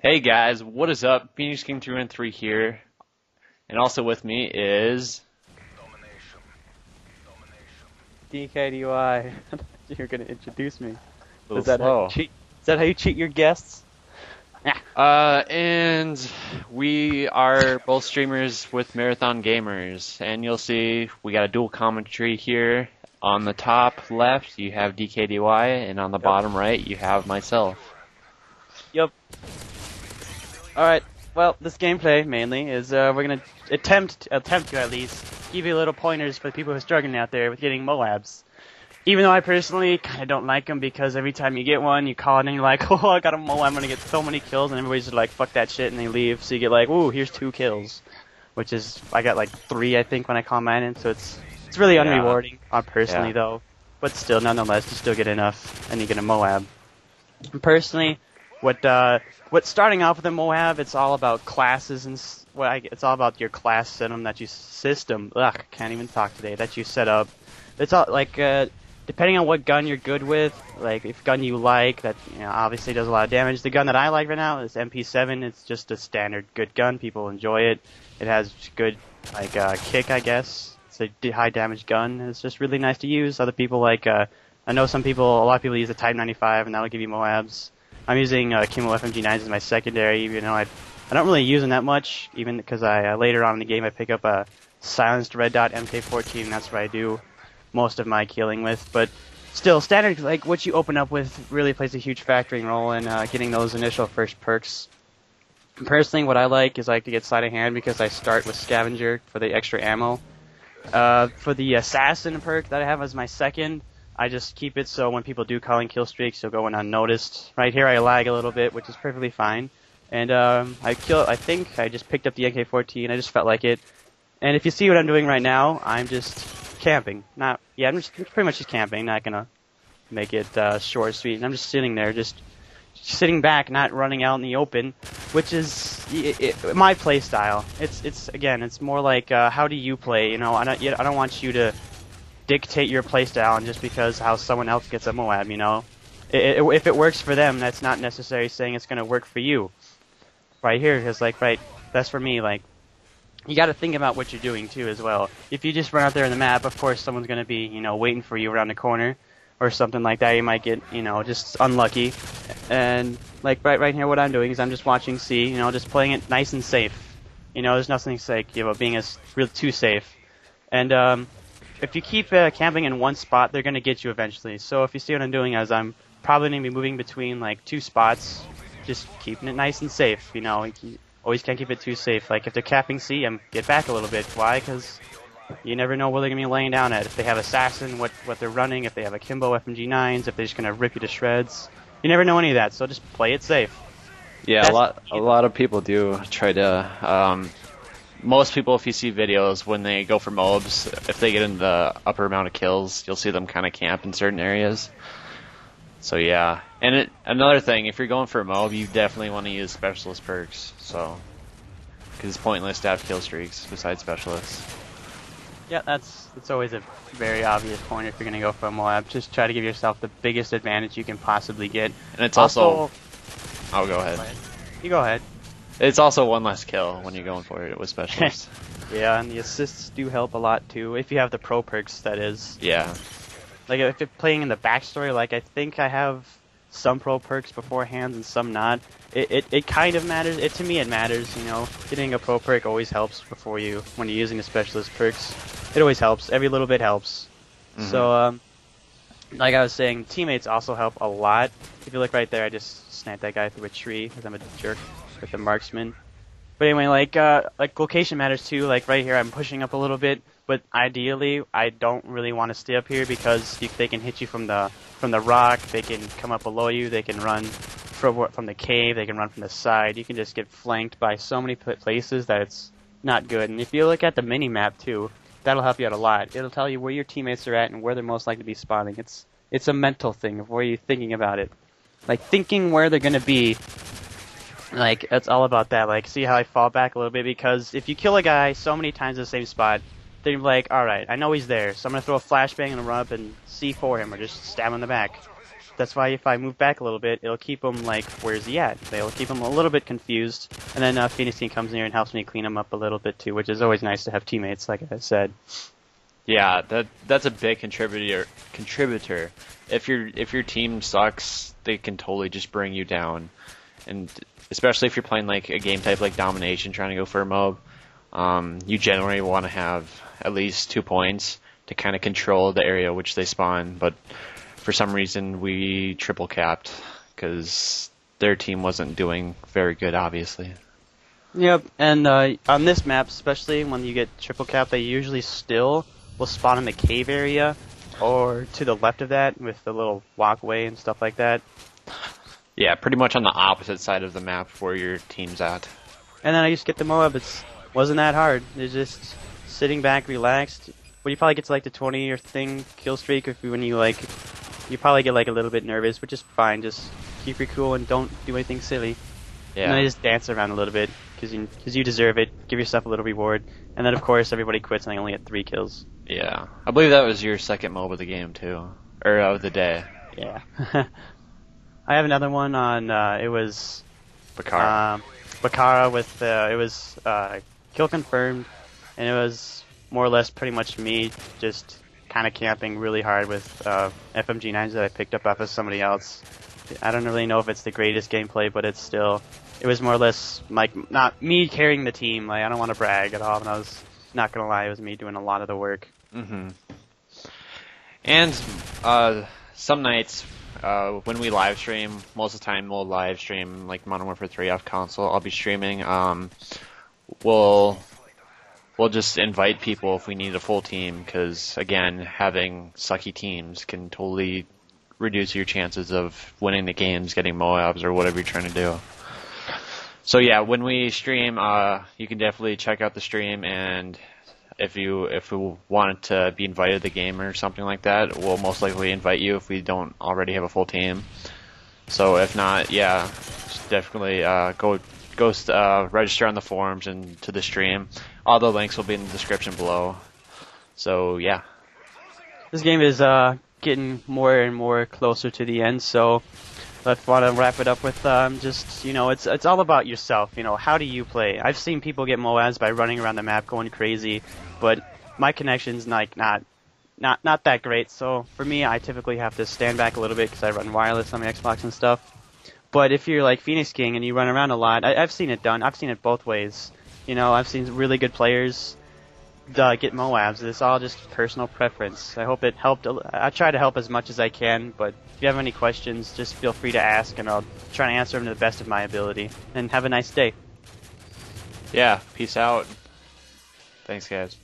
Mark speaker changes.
Speaker 1: Hey guys, what is up? PhoenixKing313 here, and also with me is
Speaker 2: DKDY. You're gonna introduce me.
Speaker 1: a little slow.
Speaker 2: Is that how you cheat your guests?
Speaker 1: And we are both streamers with Marathon Gamers, and you'll see we got a dual commentary here. On the top left, you have DKDY, and on the bottom right, you have myself.
Speaker 2: Yep. Alright, well, this gameplay, mainly, is we're gonna attempt to at least give you little pointers for the people who are struggling out there with getting MOABs. Even though I personally kinda don't like them because every time you get one, you call it and you're like, oh, I got a MOAB, I'm gonna get so many kills, and everybody's just like, fuck that shit, and they leave, so you get like, ooh, here's 2 kills. Which is, I got like 3, I think, when I call mine in, so it's really unrewarding, personally, though. But still, nonetheless, you still get enough, and you get a MOAB. And personally, what starting off with a MOAB, it's all about classes and it's all about your class system that you can't even talk today, that you set up. It's all like depending on what gun you're good with, like if gun you like that obviously does a lot of damage. The gun that I like right now is MP7. It's just a standard good gun. People enjoy it. It has good kick, I guess. It's a high damage gun. It's just really nice to use. Other people like I know a lot of people use the Type 95 and that'll give you MOABs. I'm using Kimmo FMG9s as my secondary, even though I don't really use them that much, even because I later on in the game I pick up a silenced red dot MK14, and that's what I do most of my killing with. But still, standard, like what you open up with, really plays a huge factoring role in getting those initial first perks. Personally, what I like is I like to get sleight of hand because I start with scavenger for the extra ammo. For the assassin perk that I have as my second, I just keep it so when people do call in kill streaks, you'll go in unnoticed. Right here I lag a little bit, which is perfectly fine. And I think I just picked up the AK-14, I just felt like it. And if you see what I'm doing right now, I'm just camping. I'm just pretty much just camping, not gonna make it short, sweet. And I'm just sitting there, just sitting back, not running out in the open, which is my play style. It's more like how do you play? I don't want you to dictate your playstyle and just because how someone else gets a MOAB, if it works for them, that's not necessarily saying it's gonna work for you. Right here, because that's for me. Like, you got to think about what you're doing too as well. If you just run out there in the map, of course someone's gonna be waiting for you around the corner or something like that. You might get just unlucky. And like right here, what I'm doing is I'm just watching C, just playing it nice and safe. There's nothing like being too safe. And if you keep camping in one spot, they're going to get you eventually. So if you see what I'm doing, as I'm probably going to be moving between like 2 spots, just keeping it nice and safe. You always can't keep it too safe. Like if they're capping C, get back a little bit. Why? Because you never know where they're going to be laying down at. If they have assassin, what they're running. If they have a Kimbo FMG9s, if they're just going to rip you to shreds. You never know any of that. So just play it safe.
Speaker 1: Yeah, a lot of people do try to. Most people, if you see videos, when they go for MOABs, if they get in the upper amount of kills, you'll see them kind of camp in certain areas. So yeah. And another thing, if you're going for a MOAB, you definitely want to use specialist perks. So, because it's pointless to have kill streaks besides specialists.
Speaker 2: Yeah, that's always a very obvious point if you're going to go for a MOAB. Just try to give yourself the biggest advantage you can possibly get.
Speaker 1: And it's also I'll go ahead.
Speaker 2: You go ahead.
Speaker 1: It's also one less kill when you're going for it with specialists.
Speaker 2: Yeah, and the assists do help a lot too, if you have the pro perks, that is.
Speaker 1: Yeah.
Speaker 2: Like if you're playing in the backstory, like I think I have some pro perks beforehand and some not. It kind of matters. To me it matters, Getting a pro perk always helps when you're using the specialist perks. It always helps. Every little bit helps. Mm-hmm. So, like I was saying, teammates also help a lot. If you look right there, I just sniped that guy through a tree because I'm a jerk with the marksman. But anyway, like location matters too. Like right here, I'm pushing up a little bit, but ideally, I don't really want to stay up here because they can hit you from the rock. They can come up below you. They can run from the cave. They can run from the side. You can just get flanked by so many places that it's not good. And if you look at the mini map too, that'll help you out a lot. It'll tell you where your teammates are at and where they're most likely to be spawning. It's a mental thing of where you're thinking about it, like thinking where they're gonna be. Like, it's all about that. Like, see how I fall back a little bit? Because if you kill a guy so many times in the same spot, then you're like, alright, I know he's there, so I'm going to throw a flashbang and run up and C4 him, or just stab him in the back. that's why if I move back a little bit, it'll keep them like, where's he at? It'll keep them a little bit confused, and then PhoenixKing comes in here and helps me clean them up a little bit too, which is always nice to have teammates, like I said.
Speaker 1: Yeah, that's a big contributor. If your team sucks, they can totally just bring you down, and especially if you're playing like a game type like domination, trying to go for a MOAB, you generally want to have at least 2 points to kind of control the area which they spawn. But for some reason, we triple capped because their team wasn't doing very good, obviously.
Speaker 2: Yep, and on this map, especially when you get triple cap, they usually still will spawn in the cave area or to the left of that with the little walkway and stuff like that.
Speaker 1: Yeah, pretty much on the opposite side of the map where your team's at.
Speaker 2: And then I just get the MOAB. It wasn't that hard. It's just sitting back, relaxed. Well, you probably get to like the 20 or thing kill streak when you like. You probably get like a little bit nervous, which is fine. Just keep your cool and don't do anything silly.
Speaker 1: Yeah.
Speaker 2: And then I just dance around a little bit because you deserve it. Give yourself a little reward. And then of course everybody quits and I only get 3 kills.
Speaker 1: Yeah, I believe that was your second MOAB of the game too, or of the day.
Speaker 2: Yeah. I have another one on. It was Bakara with it was kill confirmed, and it was more or less pretty much me just kind of camping really hard with FMG9s that I picked up off of somebody else. I don't really know if it's the greatest gameplay, but it was more or less like not me carrying the team. Like I don't want to brag at all, and I was not gonna lie, it was me doing a lot of the work.
Speaker 1: Mm-hmm. And some nights when we live stream, most of the time we'll live stream like Modern Warfare 3 off console. I'll be streaming. We'll just invite people if we need a full team, because again, having sucky teams can totally reduce your chances of winning the games, getting MOABs, or whatever you're trying to do. So yeah, when we stream, you can definitely check out the stream, and if we wanted to be invited to the game or something like that, we'll most likely invite you if we don't already have a full team. So if not, yeah, definitely go register on the forums and to the stream. All the links will be in the description below. So yeah.
Speaker 2: This game is getting more and more closer to the end, so I want to wrap it up with just, it's all about yourself. How do you play? I've seen people get MOABs by running around the map going crazy, but my connection's like not that great. So for me, I typically have to stand back a little bit because I run wireless on my Xbox and stuff. But if you're like PhoenixKing and you run around a lot, I've seen it done. I've seen it both ways. I've seen really good players get MOABs. It's all just personal preference. I hope it helped. I try to help as much as I can, but if you have any questions, just feel free to ask, and I'll try to answer them to the best of my ability. And have a nice day.
Speaker 1: Yeah, peace out. Thanks, guys.